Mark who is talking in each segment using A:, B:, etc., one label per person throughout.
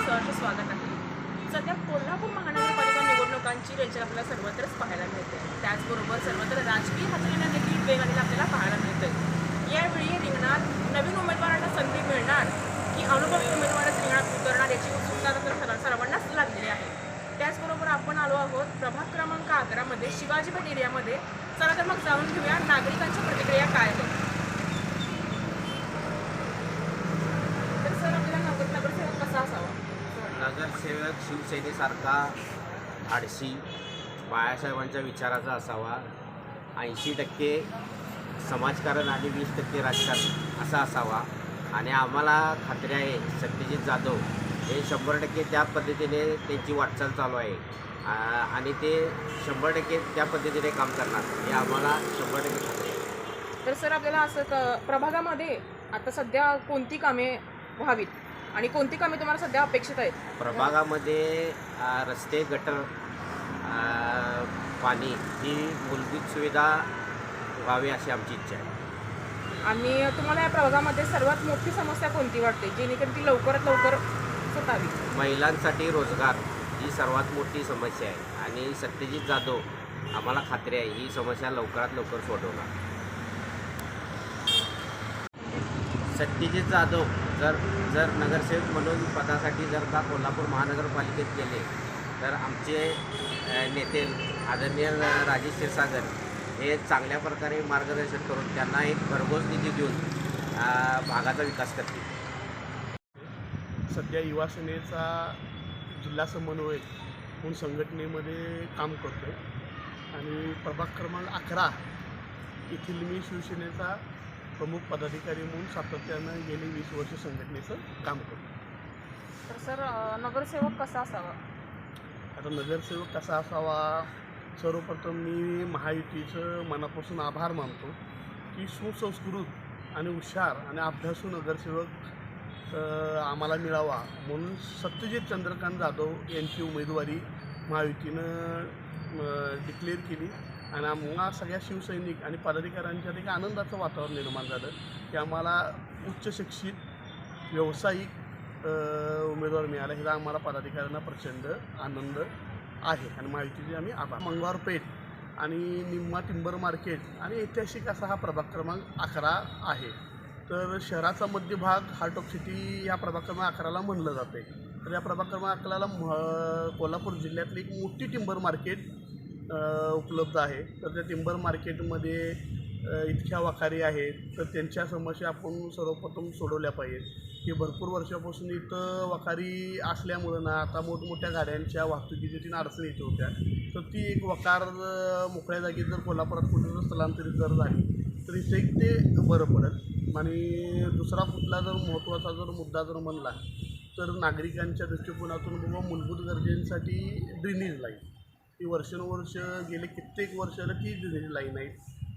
A: सहर्ष स्वागत आहे. सध्या कोल्हापूर महानगरपालिका निवडणुकांची रेंचर आपल्याला सर्वत्रच पाहायला मिळते. त्याचबरोबर सर्वत्र राजकीय हालचालींना देखील वेग आलेला आपल्याला पाहायला मिळतोय. यावेळी रिंगणात नवीन उमेदवारांना संधी मिळणार की अनुभवी उमेदवारच रिंगणात उतरणार याची उत्सुकता तर सर्वांनाच लागलेली आहे. त्याचबरोबर आपण आलो आहोत प्रभाग क्रमांक 11 मध्ये शिवाजी पेठ एरियामध्ये. चला तर मग जाणून घेऊया नागरिकांच्या प्रतिक्रिया काय आहेत. तर सर आपल्याला नगरसेवक कसा असावा?
B: नगरसेवक शिवसेनेसारखा धाडसी बाळासाहेबांच्या विचाराचा असावा. 80% समाजकारण आणि 20% राजकारण असा असावा. आणि आम्हाला खात्री आहे सत्यजित जाधव हे 100% त्या पद्धतीने त्यांची वाटचाल चालू आहे आणि ते 100% त्या पद्धतीने काम करणार हे आम्हाला 100% खात्री आहे.
A: तर सर आपल्याला असं प्रभागामध्ये आता सध्या कोणती कामे व्हावीत आणि कोणती कामे तुम्हाला सध्या अपेक्षित आहेत?
B: प्रभागामध्ये रस्ते, गटर, पाणी ही मूलभूत सुविधा व्हावी अशी आमची इच्छा आहे.
A: आणि तुम्हाला या प्रभागामध्ये सर्वात मोठी समस्या कोणती वाटते जेणेकरून ती लवकरात लवकर सुटावी?
B: महिलांसाठी रोजगार ही सर्वात मोठी समस्या आहे आणि सत्यजित जाधव आम्हाला खात्री आहे ही समस्या लवकरात लवकर सोडवणार. सत्यजित जाधव जर नगरसेवक म्हणून पदासाठी जर का कोल्हापूर महानगरपालिकेत गेले तर आमचे नेते आदरणीय राजेश क्षीरसागर हे चांगल्या प्रकारे मार्गदर्शन करून त्यांना एक भरघोस निधी देऊन भागाचा विकास करतील.
C: सध्या युवा सेनेचा जिल्हा समन्वयक म्हणून संघटनेमध्ये काम करतो आणि प्रभाग क्रमांक 11 येथील मी शिवसेनेचा प्रमुख पदाधिकारी म्हणून सातत्यानं गेली 20 वर्ष संघटनेचं काम करतो.
A: तर सर नगरसेवक कसा असावा?
C: आता नगरसेवक कसा असावा, सर्वप्रथम मी महायुतीचं मनापासून आभार मानतो की सुसंस्कृत आणि हुशार आणि अभ्यासू नगरसेवक आम्हाला मिळावा म्हणून सत्यजित चंद्रकांत जाधव यांची उमेदवारी महायुतीनं डिक्लेअर केली आणि आम्हाला सगळ्या शिवसैनिक आणि पदाधिकाऱ्यांच्या देखील आनंदाचं वातावरण निर्माण झालं की आम्हाला उच्च शिक्षित व्यावसायिक उमेदवार मिळाला. ह्याचा आम्हाला पदाधिकाऱ्यांना प्रचंड आनंद आहे आणि माहितीचे आम्ही आभार. मंगळवारपेठ आणि निम्मा टिंबर मार्केट आणि ऐतिहासिक असा हा प्रभाग क्रमांक 11 आहे. तर शहराचा मध्यभाग हार्ट ऑफ सिटी या प्रभाग क्रमांक 11ला म्हणलं जाते. तर या प्रभाग क्रमांक 11ला कोल्हापूर जिल्ह्यातली एक मोठी टिंबर मार्केट उपलब्ध आहे. तर त्या टिंबर मार्केटमध्ये इतक्या वखारी आहेत तर त्यांच्या समस्या आपण सर्वप्रथम सोडवल्या पाहिजेत की भरपूर वर्षापासून इथं वखारी असल्यामुळं ना आता मोठमोठ्या गाड्यांच्या वाहतुकीची अडचणी येत होत्या. तर ती एक वकार मोकळ्या जागी जर कोल्हापुरात कुठे स्थलांतरित जर झाली तर इथं एक ते बरं पडेल. आणि दुसरा कुठला जर महत्त्वाचा जर मुद्दा जर म्हणला तर नागरिकांच्या दृष्टिकोनातून बाबा मूलभूत गरजेसाठी ड्रेनेज लाईन ही वर्षानुवर्ष गेले कित्येक वर्षाला ती ड्रेनेज लाईन आहे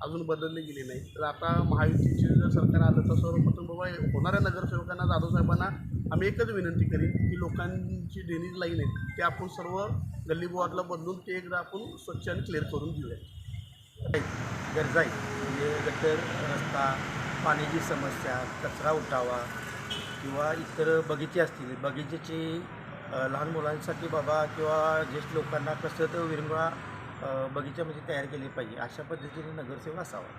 C: अजून बदलली गेली नाही. तर आता महायुतीचे जर सरकार आलं तर सर्वप्रथम बाबा होणाऱ्या नगरसेवकांना जाधवसाहेबांना आम्ही एकच विनंती करीन की लोकांची ड्रेनेज लाईन आहे ते आपण सर्व गल्लीबोळातला बदलून ते एकदा आपण स्वच्छ आणि क्लिअर करून घेऊया.
D: गरजा आहेत म्हणजे गटर, रस्ता, पाण्याची समस्या, कचरा उठावा किंवा इतर बगीचे असतील बगीचेची लहान मुलांसाठी बाबा किंवा ज्येष्ठ लोकांना कसं तर विरंगुळा बगीचामध्ये तयार केली पाहिजे अशा पद्धतीने नगरसेवक असावा.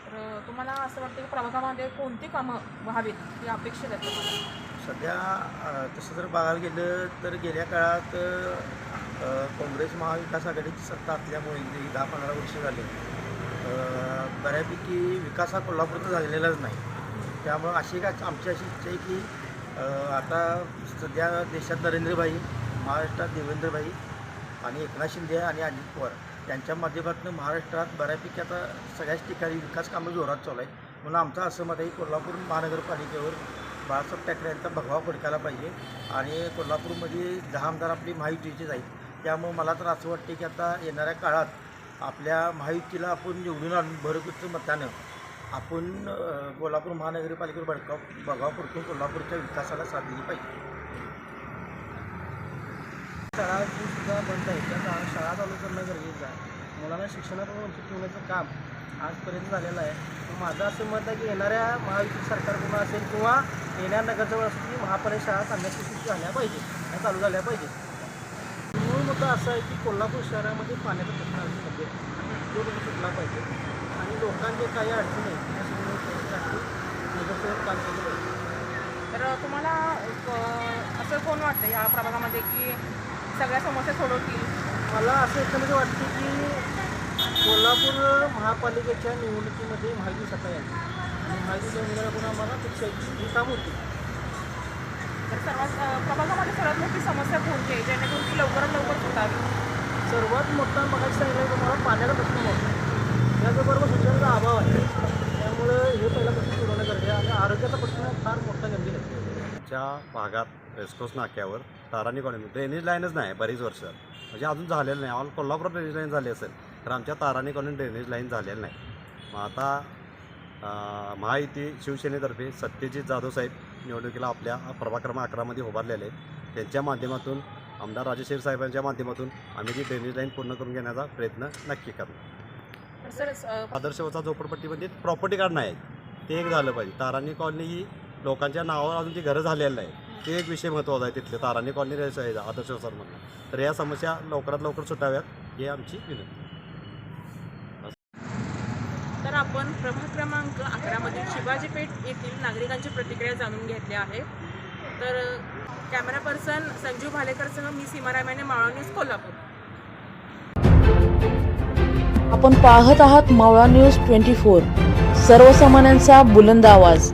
A: तर तुम्हाला असं वाटतं की प्रभागामध्ये कोणती कामं व्हावीत ही अपेक्षित आहे तुम्हाला?
D: सध्या तसं जर बघायला गेलं तर गेल्या काळात काँग्रेस महाविकास आघाडीची सत्ता असल्यामुळे 10-15 वर्ष झाले बऱ्यापैकी विकास हा कोल्हापूरचा झालेलाच नाही. त्यामुळं आमची अशी इच्छा आहे की आता सध्या देशात नरेंद्रभाई, महाराष्ट्रात देवेंद्रभाई आणि एकनाथ शिंदे आणि अजित पवार यांच्या माध्यमातून महाराष्ट्रात बऱ्यापैकी आता सगळ्याच ठिकाणी विकास कामं जोरात चालू आहे. म्हणून आमचं असं मत आहे कोल्हापूर महानगरपालिकेवर बाळासाहेब ठाकरे यांचा भगवा फडकायला पाहिजे आणि कोल्हापूरमध्ये 10 आमदार आपली महायुतीचेच आहेत. त्यामुळे मला तर असं वाटते की आता येणाऱ्या काळात आपल्या महायुतीला आपण निवडून आणून भरपूर मतानं आपण कोल्हापूर महानगरपालिकेवर भगवा फडकून कोल्हापूरच्या विकासाला साथ दिली पाहिजे.
E: शाळा सुद्धा बंद आहे त्या शाळा चालू करणं गरजेचं आहे. मुलांना शिक्षणातून वंचित ठेवण्याचं काम
D: आजपर्यंत झालेला आहे. माझं असं मत आहे की येणाऱ्या महायुती सरकारकडून असेल किंवा येणाऱ्या नगरजवळ असेल की महापालिका शाळा चांगल्या स्थितीत झाल्या पाहिजे आणि चालू झाल्या पाहिजे. मूळ मुद्दा असा आहे की कोल्हापूर शहरामध्ये पाण्याचा प्रश्न असल्यामध्ये तो कुठं सुटला पाहिजे आणि लोकांचे काही अडचणी आहेत त्या सोडवण्यासाठी नगरसेवक काम केलं पाहिजे.
A: तर तुम्हाला असं कोण वाटतं या प्रभागामध्ये की सगळ्या समस्या सोडवतील?
D: मला असं एकंदरीत वाटते की कोल्हापूर महापालिकेच्या निवडणुकीमध्ये महायुती सत्ता आहे आणि महायुतीच्या उमेदवाराकडून आम्हाला पेक्षा ही काम होती.
A: तर सर्वात प्रभागामध्ये सर्वात मोठी समस्या कोणती आहे जेणेकरून ती लवकरात लवकर सुटावी?
D: सर्वात मोठा मगाशी सांगितलं तुम्हाला पाण्याचा प्रश्न मोठा आहे. त्याचबरोबर शिक्षणाचा अभाव आहे. त्यामुळं हे पहिला प्रश्न सोडवणं गरजेचं आहे आणि आरोग्याचा प्रश्न फार मोठा गंभीर आहे.
E: आमच्या भागात रेस्कोस नाक्यावर ताराणी कॉलनी ड्रेनेज लाईनच नाही बरीच वर्ष म्हणजे अजून झालेलं नाही. आम्हाला कोल्हापूर ड्रेनेज लाईन झाली असेल तर आमच्या ताराणी कॉलनी ड्रेनेज लाईन झालेलं नाही. मग आता महायुती शिवसेनेतर्फे सत्यजित जाधव साहेब निवडणुकीला आपल्या प्रभाग क्रमांक 11मध्ये उभारलेले आहेत. त्यांच्या माध्यमातून आमदार राजेशीर साहेबांच्या माध्यमातून आम्ही ती ड्रेनेज लाईन पूर्ण करून घेण्याचा प्रयत्न नक्की करणार.
A: सर
E: आदर्शवचा झोपडपट्टीमध्ये प्रॉपर्टी कार्ड नाही ते एक झालं पाहिजे. ताराणी कॉलनी ही लोकांच्या नावावर अजून ती घरं झालेलं नाही ते एक विषय महत्त्वाचा आहे तिथले ताराणी कॉलनी आदर्शवसारमधून. तर या समस्या लवकरात लवकर सुटाव्यात ही आमची विनंती.
A: तर आपण प्रभाग क्रमांक 11मधील शिवाजी पेठ येथील नागरिकांची प्रतिक्रिया जाणून घेतल्या आहेत. तर कॅमेरा पर्सन संजू भालेकरसह मी सीमा रामाने मावळा न्यूज कोल्हापूर.
F: आपण पाहत आहात मावळा न्यूज 24, सर्वसामान्यांचा बुलंद आवाज.